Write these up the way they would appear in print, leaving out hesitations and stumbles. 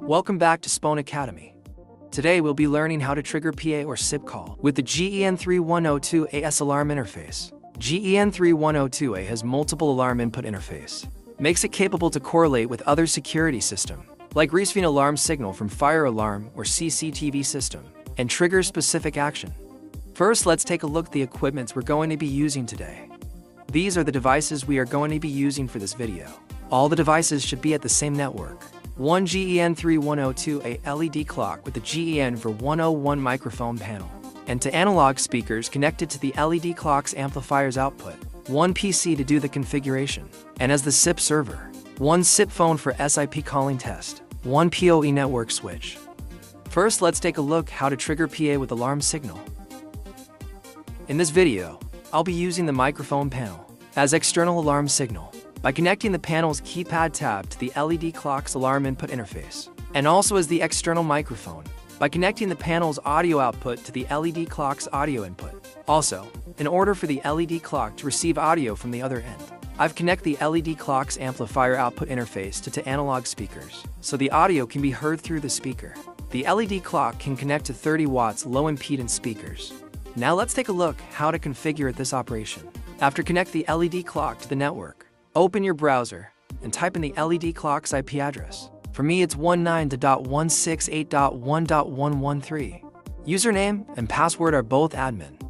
Welcome back to SPON Academy. Today we'll be learning how to trigger PA or SIP call with the GEN-3102A alarm interface. GEN-3102A has multiple alarm input interface, makes it capable to correlate with other security system, like receiving alarm signal from fire alarm or CCTV system, and trigger specific action. First, let's take a look at the equipments we're going to be using today. These are the devices we are going to be using for this video. All the devices should be at the same network. One GEN-3102A LED clock with the GEN-4101 microphone panel, and two analog speakers connected to the LED clock's amplifier's output. One PC to do the configuration, and as the SIP server. One SIP phone for SIP calling test. One PoE network switch. First, let's take a look how to trigger PA with alarm signal. In this video, I'll be using the microphone panel as external alarm signal by connecting the panel's keypad tab to the LED clock's alarm input interface, and also as the external microphone by connecting the panel's audio output to the LED clock's audio input. Also, in order for the LED clock to receive audio from the other end, I've connected the LED clock's amplifier output interface to two analog speakers, so the audio can be heard through the speaker. The LED clock can connect to 30 watts low impedance speakers. Now let's take a look how to configure this operation. After connect the LED clock to the network, open your browser and type in the LED clock's IP address. For me, it's 19.168.1.113. Username and password are both admin.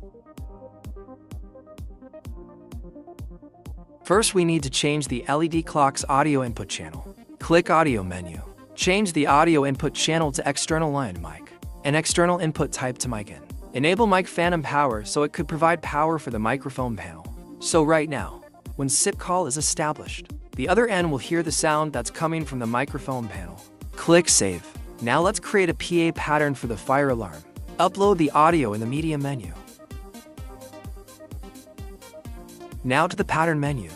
First, we need to change the LED clock's audio input channel. Click Audio menu. Change the audio input channel to external line mic and external input type to mic in. Enable mic phantom power so it could provide power for the microphone panel. So right now, when SIP call is established, the other end will hear the sound that's coming from the microphone panel. Click Save. Now let's create a PA pattern for the fire alarm. Upload the audio in the media menu. Now to the pattern menu.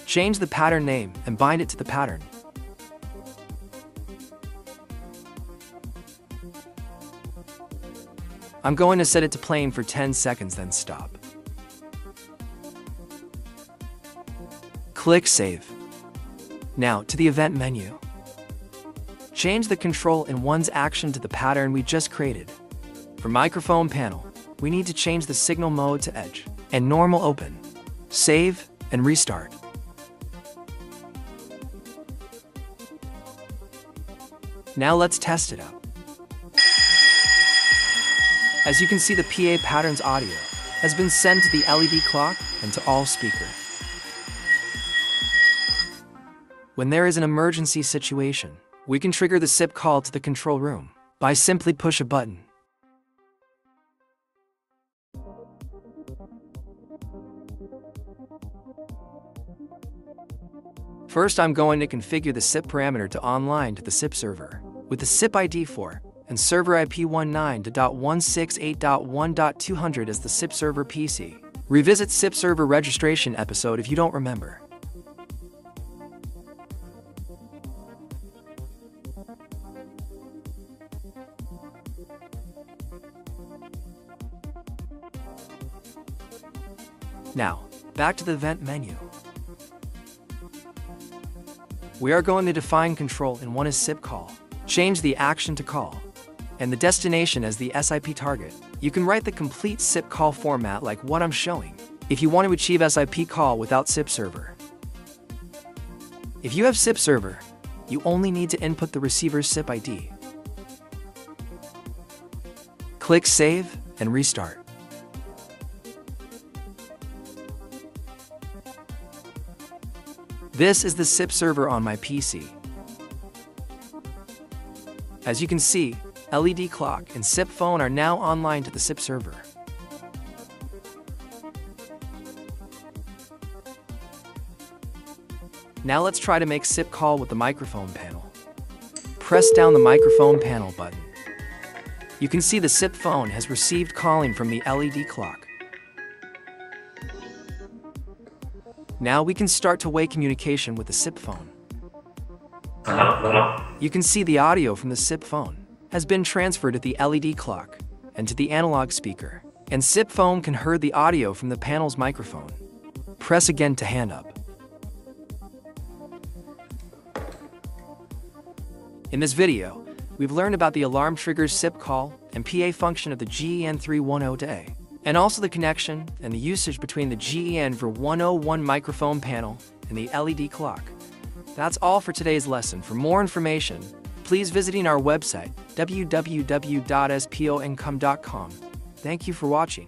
Change the pattern name and bind it to the pattern. I'm going to set it to playing for 10 seconds, then stop. Click Save. Now to the event menu. Change the control in one's action to the pattern we just created. For microphone panel, we need to change the signal mode to edge and normal open. Save and restart. Now let's test it out. As you can see, the PA pattern's audio has been sent to the LED clock and to all speakers. When there is an emergency situation, we can trigger the SIP call to the control room by simply push a button. First, I'm going to configure the SIP parameter to online to the SIP server with the SIP ID 4 and server IP 19.168.1.200 as the SIP server PC. Revisit SIP server registration episode if you don't remember. Now, back to the event menu. We are going to define control in one is SIP call. Change the action to call and the destination as the SIP target. You can write the complete SIP call format like what I'm showing if you want to achieve SIP call without SIP server. If you have SIP server, you only need to input the receiver's SIP ID. Click Save and restart. This is the SIP server on my PC. As you can see, LED clock and SIP phone are now online to the SIP server. Now let's try to make SIP call with the microphone panel. Press down the microphone panel button. You can see the SIP phone has received calling from the LED clock. Now we can start two-way communication with the SIP phone. You can see the audio from the SIP phone has been transferred to the LED clock and to the analog speaker, and SIP phone can hear the audio from the panel's microphone. press again to hand up. In this video, we've learned about the alarm trigger's SIP call and PA function of the GEN-3102A, and also the connection and the usage between the GEN-3101 microphone panel and the LED clock. That's all for today's lesson. For more information, please visit our website, www.sponcom.com. Thank you for watching.